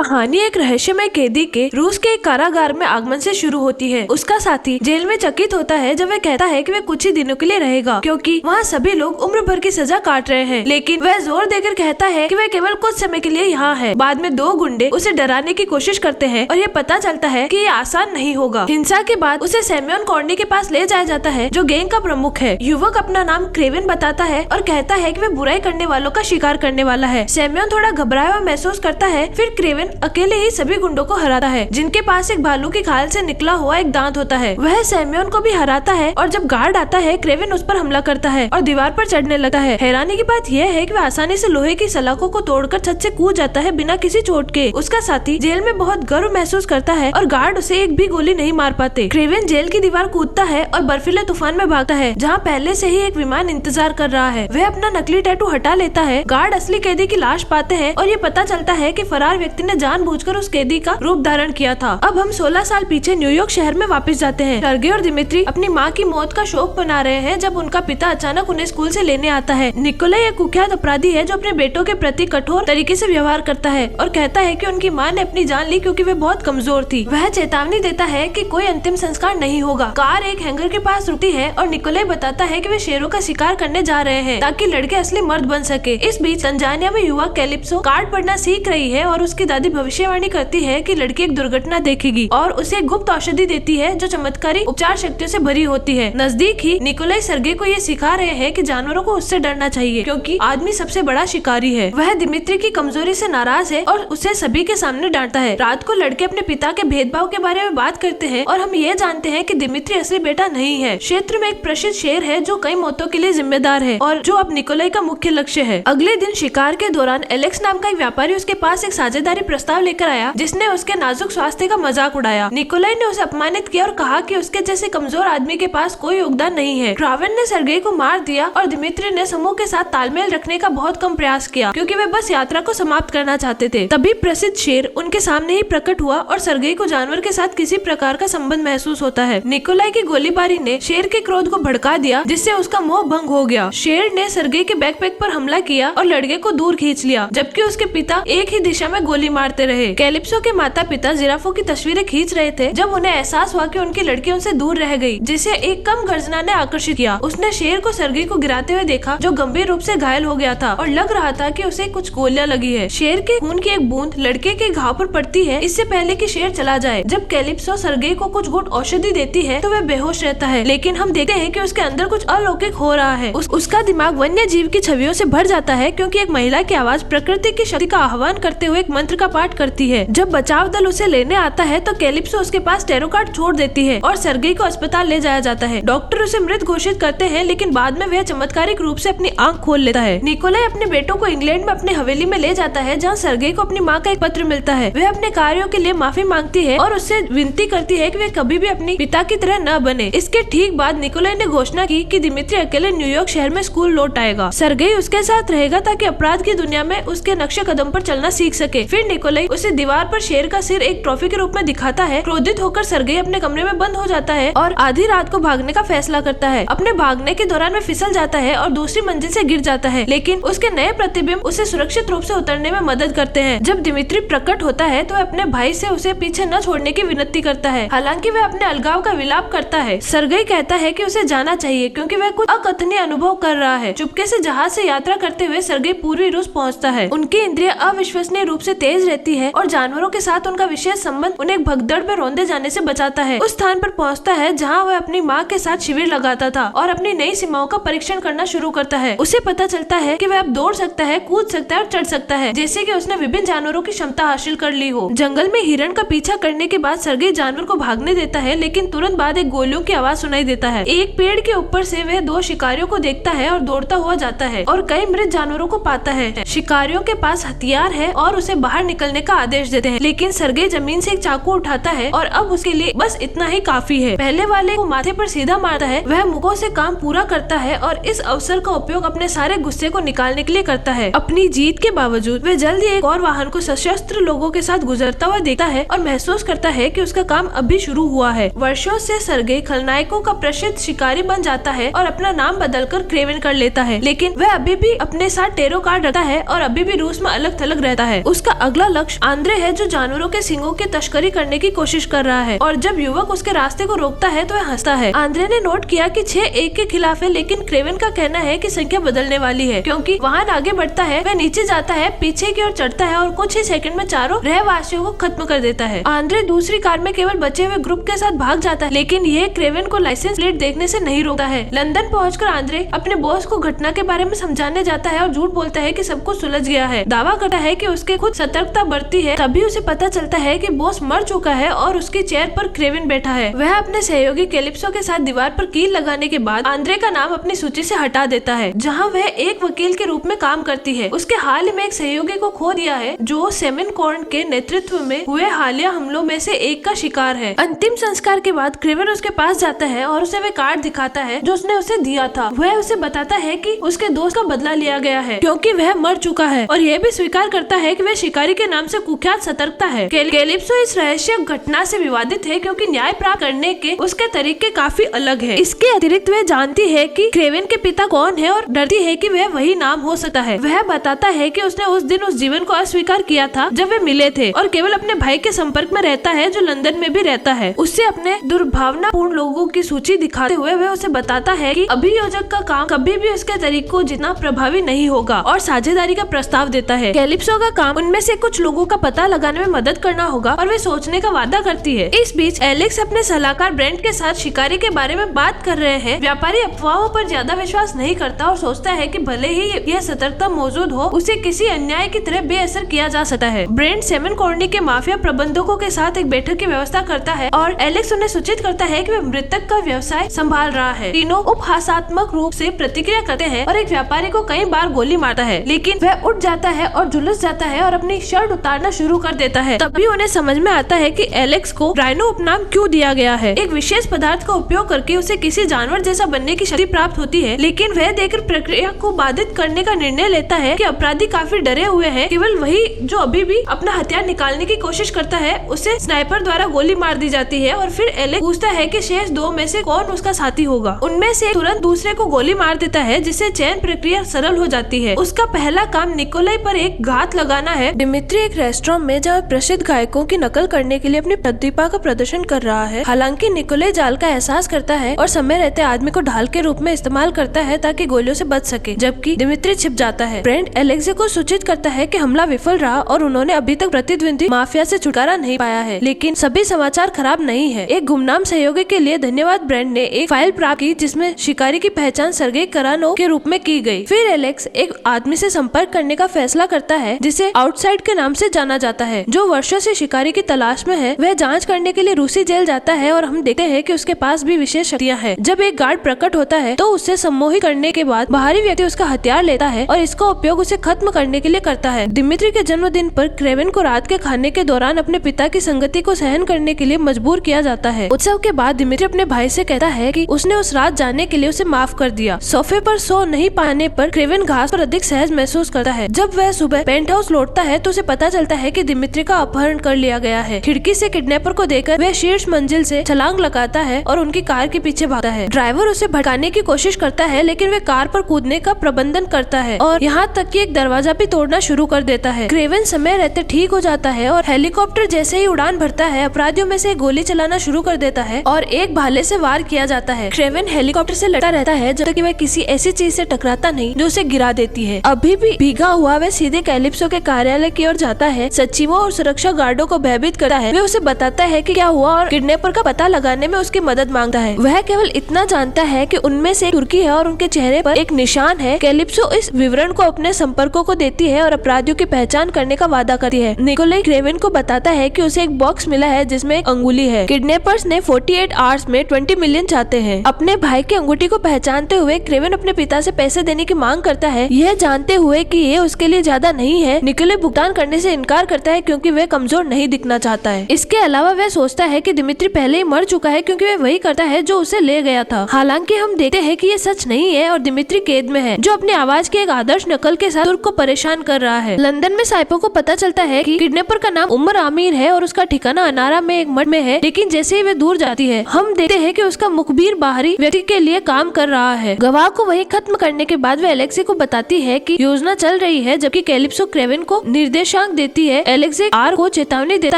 कहानी एक रहस्यमय कैदी के रूस के एक कारागार में आगमन से शुरू होती है। उसका साथी जेल में चकित होता है जब वह कहता है कि वह कुछ ही दिनों के लिए रहेगा, क्योंकि वहाँ सभी लोग उम्र भर की सजा काट रहे हैं। लेकिन वह जोर देकर कहता है कि वह केवल कुछ समय के लिए यहाँ है। बाद में दो गुंडे उसे डराने की कोशिश करते हैं और ये पता चलता है कि ये आसान नहीं होगा। हिंसा के बाद उसे सैम्योन कॉर्नी के पास ले जाया जाता है, जो गैंग का प्रमुख है। युवक अपना नाम क्रेवन बताता है और कहता है कि वह बुराई करने वालों का शिकार करने वाला है। सैम्योन थोड़ा घबराया हुआ महसूस करता है। फिर क्रेवन अकेले ही सभी गुंडों को हराता है, जिनके पास एक भालू की खाल से निकला हुआ एक दांत होता है। वह सैम्योन को भी हराता है और जब गार्ड आता है, क्रेवन उस पर हमला करता है और दीवार पर चढ़ने लगता है। हैरानी की बात यह है कि वह आसानी से लोहे की सलाखों को तोड़कर छत से कूद जाता है बिना किसी चोट के। उसका साथी जेल में बहुत गर्व महसूस करता है और गार्ड उसे एक भी गोली नहीं मार पाते। क्रेवन जेल की दीवार कूदता है और बर्फीले तूफान में भागता है, जहाँ पहले से ही एक विमान इंतजार कर रहा है। वह अपना नकली टैटू हटा लेता है। गार्ड असली कैदी की लाश पाते हैं और ये पता चलता है कि फरार व्यक्ति ने जानबूझकर उस कैदी का रूप धारण किया था। अब हम 16 साल पीछे न्यूयॉर्क शहर में वापस जाते हैं। सर्गे और दिमित्री अपनी माँ की मौत का शोक मना रहे हैं जब उनका पिता अचानक उन्हें स्कूल से लेने आता है। निकोलाई एक कुख्यात अपराधी है जो अपने बेटों के प्रति कठोर तरीके से व्यवहार करता है और कहता है कि उनकी माँ ने अपनी जान ली क्योंकि वे बहुत कमजोर थी। वह चेतावनी देता है कि कोई अंतिम संस्कार नहीं होगा। कार एक हैंगर के पास रुकती है और निकोलाई बताता है कि वे शेरों का शिकार करने जा रहे हैं ताकि लड़के असली मर्द बन सके। इस बीच तंजानिया में युवा कैलिप्सो कार्ड पढ़ना सीख रही है और उसकी दादी भविष्यवाणी करती है कि लड़की एक दुर्घटना देखेगी और उसे एक गुप्त औषधि देती है जो चमत्कारी उपचार शक्तियों से भरी होती है। नजदीक ही निकोलाई सर्गे को ये सिखा रहे हैं कि जानवरों को उससे डरना चाहिए क्योंकि आदमी सबसे बड़ा शिकारी है। वह दिमित्री की कमजोरी से नाराज है और उसे सभी के सामने डांटता है। रात को लड़के अपने पिता के भेदभाव के बारे में बात करते हैं और हम ये जानते हैं कि दिमित्री असली बेटा नहीं है। क्षेत्र में एक प्रसिद्ध शेर है जो कई मौतों के लिए जिम्मेदार है और जो अब निकोलाई का मुख्य लक्ष्य है। अगले दिन शिकार के दौरान एलेक्स नाम का एक व्यापारी उसके पास एक साझेदारी प्रस्ताव लेकर आया जिसने उसके नाजुक स्वास्थ्य का मजाक उड़ाया। निकोलाई ने उसे अपमानित किया और कहा कि उसके जैसे कमजोर आदमी के पास कोई योगदान नहीं है। क्रावेन ने सर्गे को मार दिया और दिमित्री ने समूह के साथ तालमेल रखने का बहुत कम प्रयास किया क्योंकि वे बस यात्रा को समाप्त करना चाहते थे। तभी प्रसिद्ध शेर उनके सामने ही प्रकट हुआ और सर्गे को जानवर के साथ किसी प्रकार का संबंध महसूस होता है। निकोलाई की गोलीबारी ने शेर के क्रोध को भड़का दिया जिससे उसका मोह भंग हो गया। शेर ने सर्गे के बैकपैक पर हमला किया और लड़के को दूर खींच लिया, जबकि उसके पिता एक ही दिशा में गोली मारते रहे। कैलिप्सो के माता पिता जिराफों की तस्वीरें खींच रहे थे जब उन्हें एहसास हुआ कि उनकी लड़की उनसे दूर रह गई, जिसे एक कम गर्जना ने आकर्षित किया। उसने शेर को सर्गे को गिराते हुए देखा जो गंभीर रूप से घायल हो गया था और लग रहा था कि उसे कुछ गोलियां लगी है। शेर के खून की एक बूंद लड़के के घाव पर पड़ती है इससे पहले कि शेर चला जाए। जब कैलिप्सो सर्गे को कुछ घूंट औषधि देती है तो वह बेहोश रहता है, लेकिन हम देखते हैं कि उसके अंदर कुछ अलौकिक हो रहा है। उसका दिमाग वन्य जीव की छवियों से भर जाता है क्योंकि एक महिला की आवाज प्रकृति की शक्ति का आह्वान करते हुए एक मंत्र का पाठ करती है। जब बचाव दल उसे लेने आता है तो कैलिप्सो उसके पास टैरो कार्ड छोड़ देती है और सर्गे को अस्पताल ले जाया जाता है। डॉक्टर उसे मृत घोषित करते हैं, लेकिन बाद में वह चमत्कारिक रूप से अपनी आंख खोल लेता है। निकोलाई अपने बेटों को इंग्लैंड में अपनी हवेली में ले जाता है जहाँ सर्गे को अपनी माँ का एक पत्र मिलता है। वह अपने कार्यों के लिए माफी मांगती है और उससे विनती करती है कि वह कभी भी अपनी पिता की तरह न बने। इसके ठीक बाद निकोलाई ने घोषणा की कि दिमित्री अकेले न्यूयॉर्क शहर में स्कूल लौट आएगा। सर्गे उसके साथ रहेगा ताकि अपराध की दुनिया में उसके नक्शे कदम पर चलना सीख सके। फिर निकोलाई उसे दीवार पर शेर का सिर एक ट्रॉफी के रूप में दिखाता है। क्रोधित होकर सर्गे अपने कमरे में बंद हो जाता है और आधी रात को भागने का फैसला करता है। अपने भागने के दौरान वह फिसल जाता है और दूसरी मंजिल से गिर जाता है, लेकिन उसके नए प्रतिबिंब उसे सुरक्षित रूप से उतरने में मदद करते हैं। जब दिमित्री प्रकट होता है तो अपने भाई से उसे पीछे न छोड़ने की विनती करता है, हालांकि वह अपने अलगाव का विलाप करता है। सर्गे कहता है कि उसे जाना चाहिए क्योंकि वह कुछ अकथनीय अनुभव कर रहा है। चुपके से जहाज से यात्रा करते हुए सर्गे पूर्वी रूस पहुंचता है। उनकी इंद्रियां अविश्वसनीय रूप से तेज रहती है और जानवरों के साथ उनका विशेष संबंध उन्हें एक भगदड़ में रौंदे जाने से बचाता है। उस स्थान पर पहुंचता है जहां वह अपनी माँ के साथ शिविर लगाता था और अपनी नई सीमाओं का परीक्षण करना शुरू करता है। उसे पता चलता है कि वह अब दौड़ सकता है, कूद सकता है और चढ़ सकता है, जैसे कि उसने विभिन्न जानवरों की क्षमता हासिल कर ली हो। जंगल में हिरण का पीछा करने के बाद सर्गे जानवर को भागने देता है, लेकिन तुरंत बाद एक गोलियों की आवाज सुनाई देता है। एक पेड़ के ऊपर से वह दो शिकारियों को देखता है और दौड़ता हुआ जाता है और कई मृत जानवरों को पाता है। शिकारियों के पास हथियार है और उसे बाहर निकलने का आदेश देते हैं, लेकिन सर्गे जमीन से एक चाकू उठाता है और अब उसके लिए बस इतना ही काफी है। पहले वाले को माथे पर सीधा मारता है। वह मुखों से काम पूरा करता है और इस अवसर का उपयोग अपने सारे गुस्से को निकालने के लिए करता है। अपनी जीत के बावजूद वह जल्द ही एक और वाहन को सशस्त्र लोगों के साथ गुजरता हुआ देखता है और महसूस करता है कि उसका काम अभी शुरू हुआ है। वर्षों से सर्गे खलनायकों का प्रसिद्ध शिकारी बन जाता है और अपना नाम बदलकर क्रेवन कर लेता है, लेकिन वह अभी भी अपने साथ टैरो कार्ड रखता है और अभी भी रूस में अलग थलग रहता है। उसका अगला लक्ष्य आंद्रे है जो जानवरों के सींगों की तस्करी करने की कोशिश कर रहा है और जब युवक उसके रास्ते को रोकता है तो वह हंसता है। आंद्रे ने नोट किया कि 6-1 के खिलाफ है, लेकिन क्रेवेन का कहना है कि संख्या बदलने वाली है क्योंकि वाहन आगे बढ़ता है, वह नीचे जाता है, पीछे की ओर चढ़ता है और कुछ ही सेकंड में चारों रहवासियों को खत्म कर देता है। आंद्रे दूसरी कार में केवल बचे हुए ग्रुप के साथ भाग जाता है, लेकिन यह क्रेवेन को लाइसेंस प्लेट देखने से नहीं रोकता है। लंदन पहुंचकर आंद्रे अपने बॉस को घटना के बारे में समझाने जाता है और झूठ बोलता है कि सब कुछ सुलझ गया है। दावा करता है कि उसके खुद सतर्कता बढ़ती है, तभी उसे पता चलता है कि बॉस मर चुका है और उसकी चेयर पर क्रेवेन बैठा है। वह अपने सहयोगी कैलिप्सो के साथ दीवार पर कील लगाने के बाद आंद्रे का नाम अपनी सूची से हटा देता है, जहां वह एक वकील के रूप में काम करती है। उसके हाल ही में एक सहयोगी को खो दिया है जो सेमेनकॉर्न के नेतृत्व में हुए हालिया हमलों में से एक का शिकार है। अंतिम संस्कार के बाद क्रेवेन उसके पास जाता है और उसे वह कार्ड दिखाता है जो उसने उसे दिया था। वह उसे बताता है कि उसके दोस्त का बदला लिया गया है क्योंकि वह मर चुका है और यह भी स्वीकार करता है कि वह शिकारी के नाम से कुख्यात सतर्कता है। कैलिप्सो इस रहस्य घटना से विवादित है क्योंकि न्याय प्राप्त करने के उसके तरीके काफी अलग है। इसके अतिरिक्त वह जानती है कि क्रेवेन के पिता कौन है और डरती है कि वह वही नाम हो सकता है। वह बताता है कि उसने उस दिन उस जीवन को अस्वीकार किया था जब वे मिले थे और केवल अपने भाई के संपर्क में रहता है जो लंदन में भी रहता है। उससे अपने दुर्भावनापूर्ण लोगों की सूची दिखाते हुए वह उसे बताता है कि अभियोजक का काम कभी भी उसके तरीकों जितना प्रभावी नहीं होगा और साझेदारी का प्रस्ताव देता है। कैलिप्सो का काम उनमें से कुछ लोगों का पता लगाने में मदद करना होगा और वे सोचने का वादा करती है। इस बीच एलेक्स अपने सलाहकार ब्रेंट के साथ शिकारी के बारे में बात कर रहे हैं। व्यापारी अफवाहों पर ज्यादा विश्वास नहीं करता और सोचता है कि भले ही यह सतर्कता मौजूद हो, उसे किसी अन्याय की तरह बेअसर किया जा सकता है। ब्रेंट सेमेनकॉर्नी के माफिया प्रबंधकों के साथ एक बैठक की व्यवस्था करता है और एलेक्स उन्हें सूचित करता है कि वह मृतक का व्यवसाय संभाल रहा है। तीनों उपहासात्मक रूप से प्रतिक्रिया करते हैं और एक व्यापारी को कई बार गोली मारता है, लेकिन वह उठ जाता है और झुलस जाता है और अपनी शर्ट उतारना शुरू कर देता है। तभी उन्हें समझ में आता है कि एलेक्स को राइनो उपनाम क्यों दिया गया है। एक विशेष पदार्थ का उपयोग करके उसे किसी जानवर जैसा बनने की शक्ति प्राप्त होती है, लेकिन वह देखकर प्रक्रिया को बाधित करने का निर्णय लेता है कि अपराधी काफी डरे हुए हैं। केवल वही जो अभी भी अपना हथियार निकालने की कोशिश करता है, उसे स्नाइपर द्वारा गोली मार दी जाती है और फिर एलेक्स पूछता है कि शेष दो में से कौन उसका साथी होगा। उनमें से तुरंत दूसरे को गोली मार देता है, जिससे चयन प्रक्रिया सरल हो जाती है। उसका पहला काम निकोलाई पर एक घात लगाना है। दिमित्री एक रेस्टोरेंट में जहाँ प्रसिद्ध गायकों की नकल करने के लिए अपनी प्रतिभा का प्रदर्शन कर रहा है। हालांकि निकोलाई जाल का एहसास करता है और समय रहते आदमी को ढाल के रूप में इस्तेमाल करता है ताकि गोलियों से बच सके, जबकि दिमित्री छिप जाता है। ब्रेंट एलेक्स को सूचित करता है कि हमला विफल रहा और उन्होंने अभी तक प्रतिद्वंदी माफिया से छुटकारा नहीं पाया है, लेकिन सभी समाचार खराब नहीं है। एक गुमनाम सहयोगी के लिए धन्यवाद। ब्रेंट ने एक फाइल प्राप्त की जिसमें शिकारी की पहचान सर्गेई करानोव के रूप में की गई। फिर एलेक्स एक आदमी से संपर्क करने का फैसला करता है जिसे आउटसाइड के नाम से जाना जाता है, जो वर्षों से शिकारी की तलाश में है। वह जांच करने के लिए रूसी जेल जाता है और हम देखते हैं कि उसके पास भी विशेष शक्तियां हैं। जब एक गार्ड प्रकट होता है तो उससे सम्मोहित करने के बाद बाहरी व्यक्ति उसका हथियार लेता है और इसका उपयोग उसे खत्म करने के लिए करता है। दिमित्री के जन्मदिन पर क्रेवेन को रात के खाने के दौरान अपने पिता की संगति को सहन करने के लिए मजबूर किया जाता है। उत्सव के बाद दिमित्री अपने भाई से कहता है कि उसने उस रात जाने के लिए उसे माफ कर दिया। सोफे पर सो नहीं पाने पर क्रेवेन घास पर अधिक सहज महसूस करता है। जब वह सुबह पेंट हाउस लौटता है तो उसे पता चलता है कि दिमित्री का अपहरण कर लिया गया है। खिड़की से किडनैपर को देखकर वह शीर्ष मंजिल से छलांग लगाता है और उनकी कार के पीछे भागता है। ड्राइवर उसे भड़काने की कोशिश करता है, लेकिन वह कार पर कूदने का प्रबंधन करता है और यहाँ तक कि एक दरवाजा भी तोड़ना शुरू कर देता है। क्रेवेन समय रहते ठीक हो जाता है और हेलीकॉप्टर जैसे ही उड़ान भरता है, अपराधियों में से गोली चलाना शुरू कर देता है और एक भाले से वार किया जाता है। क्रेवेन हेलीकॉप्टर से लड़ता रहता है जब तक कि वह किसी ऐसी चीज से टकराता नहीं जो उसे गिरा देती है। अभी भी भीगा हुआ वह सीधे कैलिप्सो के कार्यालय की ओर जाता है। सचिवों और सुरक्षा गार्डों को भयभीत करता है। वह उसे बताता है कि क्या हुआ और किडनैपर का पता लगाने में उसकी मदद मांगता है। वह केवल इतना जानता है कि उनमें से तुर्की है और उनके चेहरे पर एक निशान है। कैलिप्सो इस विवरण को अपने संपर्कों को देती है और अपराधियों की पहचान करने का वादा करती है। निकोलाई क्रेवेन को बताता है कि उसे एक बॉक्स मिला है जिसमें एक अंगुली है। किडनैपर्स ने 48 आवर्स में 20 मिलियन चाहते हैं। अपने भाई की अंगूठी को पहचानते हुए क्रेवेन अपने पिता से पैसे देने की मांग करता है, यह जानते हुए कि ये उसके लिए ज्यादा नहीं है। निकोलाई भुगतान करने से इनकार करता है क्योंकि वह कमजोर नहीं दिखना चाहता है। इसके अलावा वह सोचता है कि दिमित्री पहले ही मर चुका है क्योंकि वह वही करता है जो उसे ले गया था। हालांकि हम देखते हैं कि ये सच नहीं है और दिमित्री कैद में है, जो अपनी आवाज की एक आदर्श नकल के साथ तुर्क को परेशान कर रहा है। लंदन में साइपो को पता चलता है कि किडनैपर का नाम उमर आमिर है और उसका ठिकाना अनारा में एक मठ में है, लेकिन जैसे ही वे दूर जाती है हम देखते हैं कि उसका मुखबिर बाहरी व्यक्ति के लिए काम कर रहा है। गवाह को वही खत्म करने के बाद वह एलेक्सी को बताती है कि योजना चल रही है, जबकि कैलिप्सो क्रेवेन को निर्देश निर्देशांक देती है। एलेक्स आर को चेतावनी देता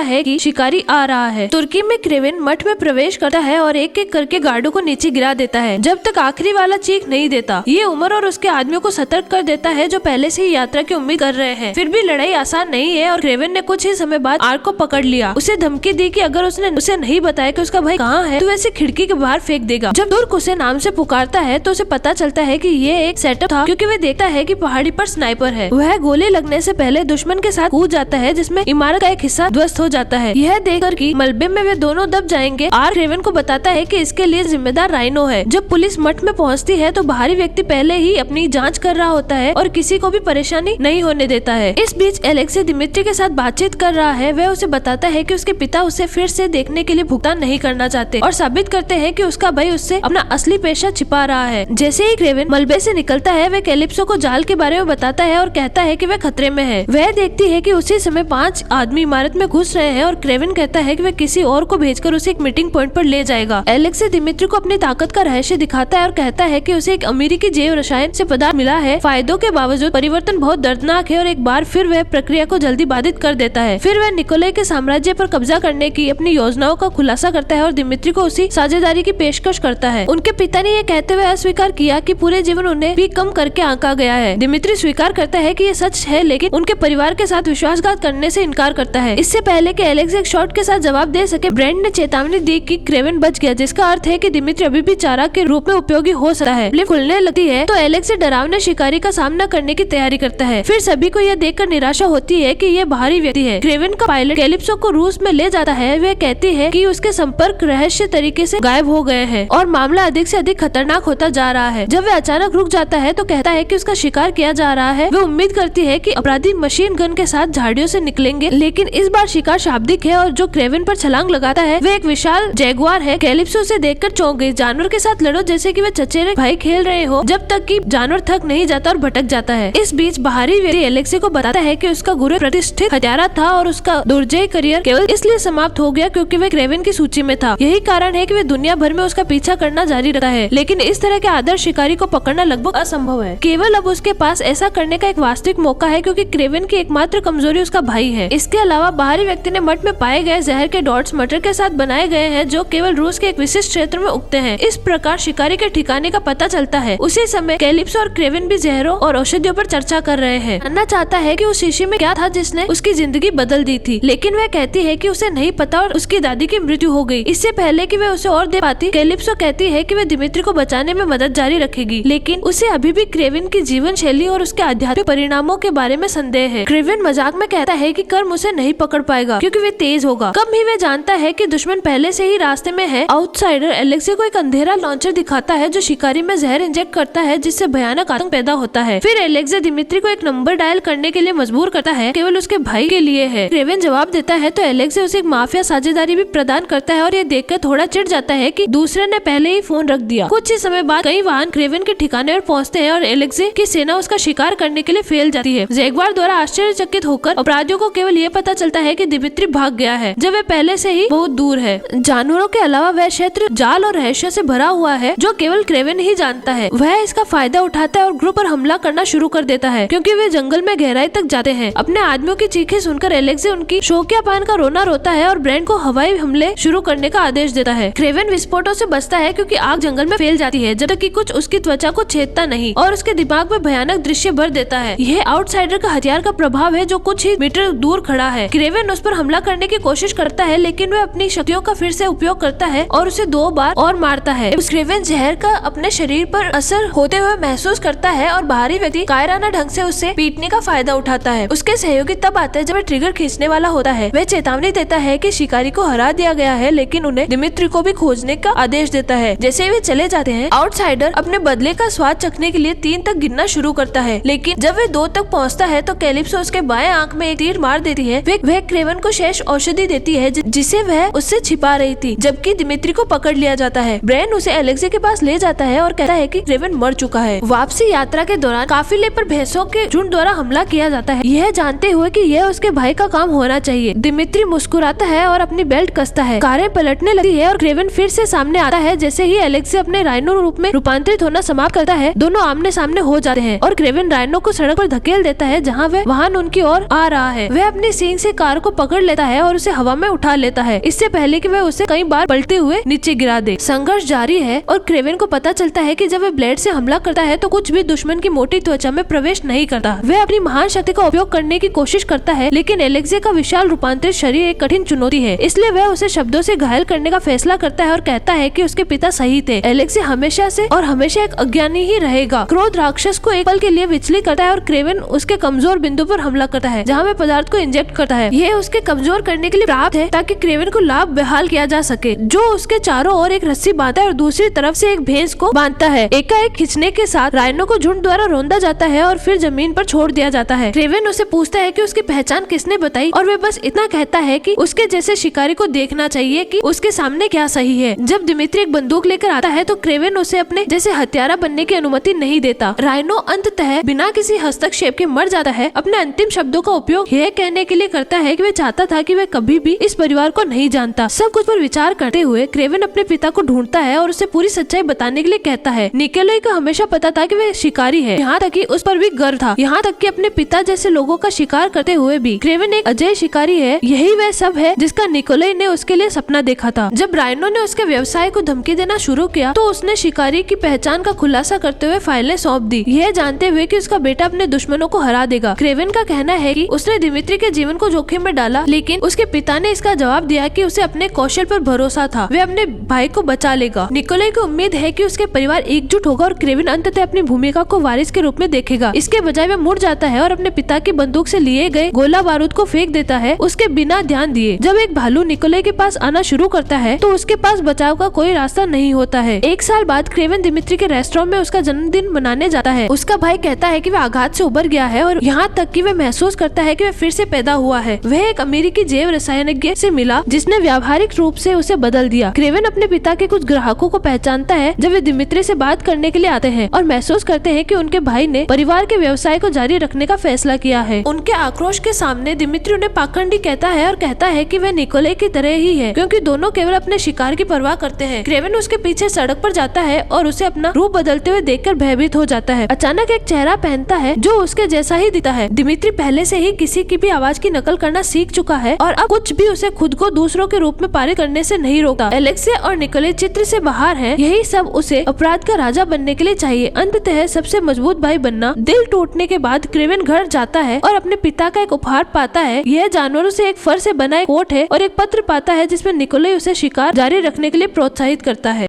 है कि शिकारी आ रहा है। तुर्की में क्रेवेन मठ में प्रवेश करता है और एक एक करके गार्डों को नीचे गिरा देता है जब तक आखिरी वाला चीख नहीं देता। ये उमर और उसके आदमियों को सतर्क कर देता है जो पहले से ही यात्रा की उम्मीद कर रहे हैं। फिर भी लड़ाई आसान नहीं है और क्रेवेन ने कुछ ही समय बाद आर्क को पकड़ लिया। उसे धमकी दी कि अगर उसने उसे नहीं बताया कि उसका भाई कहाँ है तो वैसे खिड़की के बाहर फेंक देगा। जब तुर्क उसे नाम से पुकारता है तो उसे पता चलता है कि ये एक सेटअप था, क्योंकि वह देखता है कि पहाड़ी पर स्नाइपर है। वह गोली लगने से पहले दुश्मन के साथ कूद जाता है जिसमें इमारत का एक हिस्सा ध्वस्त हो जाता है। यह देखकर कि मलबे में वे दोनों दब जाएंगे, आर्क क्रेवेन को बताता है कि इसके लिए जिम्मेदार राइनो है। जब पुलिस मठ में पहुंचती है तो बाहरी व्यक्ति पहले ही अपनी जांच कर रहा होता है और किसी को भी परेशानी नहीं होने देता है। इस बीच एलेक्स दिमित्री के साथ बातचीत कर रहा है। वह उसे बताता है कि उसके पिता उसे फिर से देखने के लिए भुगतान नहीं करना चाहते और साबित करते हैं कि उसका भाई उससे अपना असली पेशा छिपा रहा है। जैसे ही क्रेवेन मलबे से निकलता है वह कैलिप्सो को जाल के बारे में बताता है और कहता है कि वह खतरे में है। वह देखती है कि उसी समय 5 आदमी इमारत में घुस रहे हैं और क्रेवेन कहता है कि वह किसी और को भेजकर उसे एक मीटिंग पॉइंट पर ले जाएगा। एलेक्स दिमित्री को अपनी ताकत का रहस्य दिखाता है और कहता है कि उसे एक अमेरिकी जैव रसायन से पदार्थ मिला है। फायदों के बावजूद परिवर्तन बहुत दर्दनाक है और एक बार फिर वह प्रक्रिया को जल्दी बाधित कर देता है। फिर वह निकोलाई के साम्राज्य पर कब्जा करने की अपनी योजनाओं का खुलासा करता है और दिमित्री को उसी साझेदारी की पेशकश करता है। उनके पिता ने यह कहते हुए अस्वीकार किया कि पूरे जीवन उन्हें भी कम करके आंका गया है। दिमित्री स्वीकार करता है कि यह सच है, लेकिन उनके परिवार के साथ विश्वासघात करने से इनकार करता है। इससे पहले कि एलेक्स एक शॉट के साथ जवाब दे सके, ब्रेंड ने चेतावनी दी कि क्रेवेन बच गया, जिसका अर्थ है कि दिमित्री अभी भी चारा के रूप में उपयोगी हो सकता है। लिफ्ट खुलने लगती है तो एलेक्स डरावने शिकारी का सामना करने की तैयारी करता है। फिर सभी को यह देखकर निराशा होती है कि यह बाहरी व्यक्ति है। क्रेवेन का पायलट कैलिप्सो को रूस में ले जाता है। वह कहती है कि उसके संपर्क रहस्य तरीके से गायब हो गए हैं और मामला अधिक से अधिक खतरनाक होता जा रहा है। जब वह अचानक रुक जाता है तो कहता है कि उसका शिकार किया जा रहा है। वह उम्मीद करती है कि अपराधी मशीन गन के साथ झाड़ियों से निकलेंगे, लेकिन इस बार शिकार शाब्दिक है और जो क्रेवेन पर छलांग लगाता है वह एक विशाल जैगुआर है। कैलिप्सो उसे देखकर चौंक गई। जानवर के साथ लड़ो जैसे कि वे चचेरे भाई खेल रहे हो, जब तक कि जानवर थक नहीं जाता और भटक जाता है। इस बीच बाहरी व्यक्ति एलेक्सी को बताता है कि उसका गुरु प्रतिष्ठित हत्यारा था और उसका दुर्जय करियर केवल इसलिए समाप्त हो गया क्योंकि वह क्रेवेन की सूची में था। यही कारण है कि वह दुनिया भर में उसका पीछा करना जारी रखता है, लेकिन इस तरह के आदर्श शिकारी को पकड़ना लगभग असंभव है। केवल अब उसके पास ऐसा करने का एक वास्तविक मौका है क्योंकि क्रेवेन की एकमात्र कमजोरी उसका भाई है। इसके अलावा बाहरी व्यक्ति ने मठ में पाए गए जहर के डॉट्स मटर के साथ बनाए गए हैं जो केवल रूस के एक विशिष्ट क्षेत्र में उगते हैं। इस प्रकार शिकारी के ठिकाने का पता चलता है। उसी समय कैलिप्सो और क्रेवेन भी जहरों और औषधियों पर चर्चा कर रहे हैं। जानना चाहता है कि उस शीशी में क्या था जिसने उसकी जिंदगी बदल दी थी, लेकिन वह कहती है कि उसे नहीं पता और उसकी दादी की मृत्यु हो गई। इससे पहले कि वह उसे और दे पाती, कैलिप्सो कहती है कि वह दिमित्री को बचाने में मदद जारी रखेगी, लेकिन उसे अभी भी क्रेवेन की जीवन शैली और उसके आध्यात्मिक परिणामों के बारे में संदेह है। क्रेवेन मजाक में कहता है कि कर्म उसे नहीं पकड़ पाएगा क्योंकि वे तेज होगा। कम ही वह जानता है कि दुश्मन पहले से ही रास्ते में है। आउटसाइडर एलेक्सी को एक अंधेरा लॉन्चर दिखाता है जो शिकारी में जहर इंजेक्ट करता है, जिससे भयानक आतंक पैदा होता है। फिर एलेक्सी दिमित्री को एक नंबर डायल करने के लिए मजबूर करता है, केवल उसके भाई के लिए है। क्रेवेन जवाब देता है तो एलेक्सी उसे एक माफिया साझेदारी भी प्रदान करता है और ये देखकर थोड़ा चिढ़ जाता है कि दूसरे ने पहले ही फोन रख दिया। कुछ ही समय बाद कई वाहन क्रेवेन के ठिकाने पर पहुंचते हैं और एलेक्सी की सेना उसका शिकार करने के लिए फेल जाती है। जैगुआर द्वारा आश्चर्यचकित होकर अपराधियों को केवल ये पता चलता है कि दिमित्री भाग गया है, जब वह पहले से ही बहुत दूर है। जानवरों के अलावा वह क्षेत्र जाल और रहस्य से भरा हुआ है जो केवल क्रेवेन ही जानता है। वह इसका फायदा उठाता है और ग्रुप पर हमला करना शुरू कर देता है क्योंकि वे जंगल में गहराई तक जाते हैं। अपने आदमियों की चीखें सुनकर एलेक्सी उनकी शोकियापान का रोना रोता है और ब्रेंड को हवाई हमले शुरू करने का आदेश देता है। क्रेवेन विस्फोटों से बचता है क्योंकि आग जंगल में फैल जाती है जब तक कि कुछ उसकी त्वचा को छेदता नहीं और उसके दिमाग में भयानक दृश्य भर देता है। यह आउटसाइडर का हथियार का प्रभाव है जो कुछ ही मीटर दूर खड़ा है। क्रेवेन उस पर हमला करने की कोशिश करता है, लेकिन वह अपनी शक्तियों का फिर से उपयोग करता है और उसे 2 बार और मारता है। क्रेवेन जहर का अपने शरीर पर असर होते हुए महसूस करता है और बाहरी व्यक्ति कायराना ढंग से उसे पीटने का फायदा उठाता है। उसके सहयोगी तब आते हैं जब वह ट्रिगर खींचने वाला होता है। वह चेतावनी देता है कि शिकारी को हरा दिया गया है, लेकिन उन्हें दिमित्री को भी खोजने का आदेश देता है। जैसे वे चले जाते हैं, आउटसाइडर अपने बदले का स्वाद चखने के लिए 3 तक गिनना शुरू करता है, लेकिन जब वे 2 तक पहुंचता है तो कैलिप्सो उसके बाएं आंख में एक तीर मार देती है। वह क्रेवेन को शेष औषधि देती है जिसे वह उससे छिपा रही थी, जबकि दिमित्री को पकड़ लिया जाता है। ब्रेन उसे एलेक्सी के पास ले जाता है और कहता है कि क्रेवेन मर चुका है। वापसी यात्रा के दौरान काफिले पर भैंसों के झुंड द्वारा हमला किया जाता है, यह जानते हुए कि यह उसके भाई का काम होना चाहिए। दिमित्री मुस्कुराता है और अपनी बेल्ट कसता है। कारें पलटने लगती है और क्रेवेन फिर से सामने आता है। जैसे ही एलेक्सी अपने राइनो रूप में रूपांतरित होना समाप्त करता है, दोनों आमने सामने हो जाते हैं और क्रेवेन राइनो को सड़क पर धकेल देता है जहाँ वह वाहन उनकी ओर आ रहा है। वह अपनी सींग से कार को पकड़ लेता है और उसे हवा में उठा लेता है, इससे पहले कि वह उसे कई बार पलटते हुए नीचे गिरा दे। संघर्ष जारी है और क्रेवेन को पता चलता है कि जब वह ब्लेड से हमला करता है तो कुछ भी दुश्मन की मोटी त्वचा में प्रवेश नहीं करता। वह अपनी महान शक्ति का उपयोग करने की कोशिश करता है, लेकिन एलेक्सी का विशाल रूपांतरित शरीर एक कठिन चुनौती है, इसलिए वह उसे शब्दों से घायल करने का फैसला करता है और कहता है कि उसके पिता सही थे। एलेक्सी हमेशा से और हमेशा एक अज्ञानी ही रहेगा। क्रोध राक्षस को एक पल के लिए विचलित करता है और क्रेवेन उसके कमजोर बिंदु पर हमला करता है, जहाँ वह पदार्थ को इंजेक्ट करता है। यह उसके कमजोर करने के लिए प्राप्त है ताकि क्रेवेन को लाभ बहाल किया जा सके, जो उसके चारों ओर एक रस्सी बांधता है और दूसरी तरफ से एक भैंस को बांधता है। एकाएक खींचने के साथ राइनो को झुंड द्वारा रौंदा जाता है और फिर जमीन पर छोड़ दिया जाता है। क्रेवेन उसे पूछता है कि उसकी पहचान किसने बताई और वह बस इतना कहता है कि उसके जैसे शिकारी को देखना चाहिए कि उसके सामने क्या सही है। जब दिमित्री एक बंदूक लेकर आता है तो क्रेवेन उसे अपने जैसे हत्यारा बनने की अनुमति नहीं देता। राइनो अंततः बिना किसी हस्तक्षेप के मर जाता है। अपने अंतिम शब्दों का उपयोग यह कहने के लिए करता है कि वह चाहता था कि वह कभी भी इस परिवार को नहीं जानता। सब कुछ पर विचार करते हुए क्रेवेन अपने पिता को ढूंढता है और उसे पूरी सच्चाई बताने के लिए कहता है। निकोलाई को हमेशा पता था कि वह शिकारी है, यहाँ तक कि उस पर भी गर्व था, यहाँ तक कि अपने पिता जैसे लोगों का शिकार करते हुए भी। क्रेवेन एक अजय शिकारी है, यही वह सब है जिसका निकोलाई ने उसके लिए सपना देखा था। जब राइनो ने उसके व्यवसाय को धमकी देना शुरू किया तो उसने शिकारी की पहचान का खुलासा करते हुए फाइलें सौंप दी, यह जानते हुए कि उसका बेटा अपने दुश्मनों को हरा देगा। क्रेवेन का कहना है कि उसने दिमित्री के जीवन को जोखिम में डाला, लेकिन उसके पिता ने इसका जवाब दिया कि उसे अपने कौशल पर भरोसा था, वह अपने भाई को बचा लेगा। निकोलाई को उम्मीद है कि उसके परिवार एकजुट होगा और क्रेवेन अंततः अपनी भूमिका को वारिस के रूप में देखेगा। इसके बजाय वह मुड़ जाता है और अपने पिता की बंदूक से लिए गए गोला बारूद को फेंक देता है, उसके बिना ध्यान दिए। जब एक भालू निकोलाई के पास आना शुरू करता है तो उसके पास बचाव का कोई रास्ता नहीं होता है। एक साल बाद क्रेवेन दिमित्री के रेस्टोरेंट में उसका जन्मदिन मनाने जाता है। उसका भाई कहता है कि वह आघात से उबर गया है और यहाँ तक कि वह महसूस करता है कि वह फिर से पैदा हुआ है। वह एक अमेरिकी जैव रसायनज्ञ से मिला जिसने व्यावहारिक रूप से उसे बदल दिया। क्रेवेन अपने पिता के कुछ ग्राहकों को पहचानता है जब वे दिमित्री से बात करने के लिए आते हैं और महसूस करते हैं कि उनके भाई ने परिवार के व्यवसाय को जारी रखने का फैसला किया है। उनके आक्रोश के सामने दिमित्री उन्हें पाखंडी कहता है और कहता है कि वह निकोलाई की तरह ही है, क्योंकि दोनों केवल अपने शिकार की परवाह करते हैं। क्रेवेन उसके पीछे सड़क पर जाता है और उसे अपना रूप बदलते हुए देखकर भयभीत हो जाता है। अचानक एक चेहरा पहनता है जो उसके जैसा ही दिखता है। दिमित्री पहले से ही किसी की भी आवाज की नकल करना सीख चुका है और अब कुछ भी उसे खुद को दूसरों के रूप में पारित करने से नहीं रोकता। एलेक्सी और निकोलाई चित्र से बाहर हैं, यही सब उसे अपराध का राजा बनने के लिए चाहिए। अंततः सबसे मजबूत भाई बनना। दिल टूटने के बाद क्रेवेन घर जाता है और अपने पिता का एक उपहार पाता है। यह जानवरों से एक फर से बना एक कोट है और एक पत्र पाता है जिसमें निकोलाई उसे शिकार जारी रखने के लिए प्रोत्साहित करता है।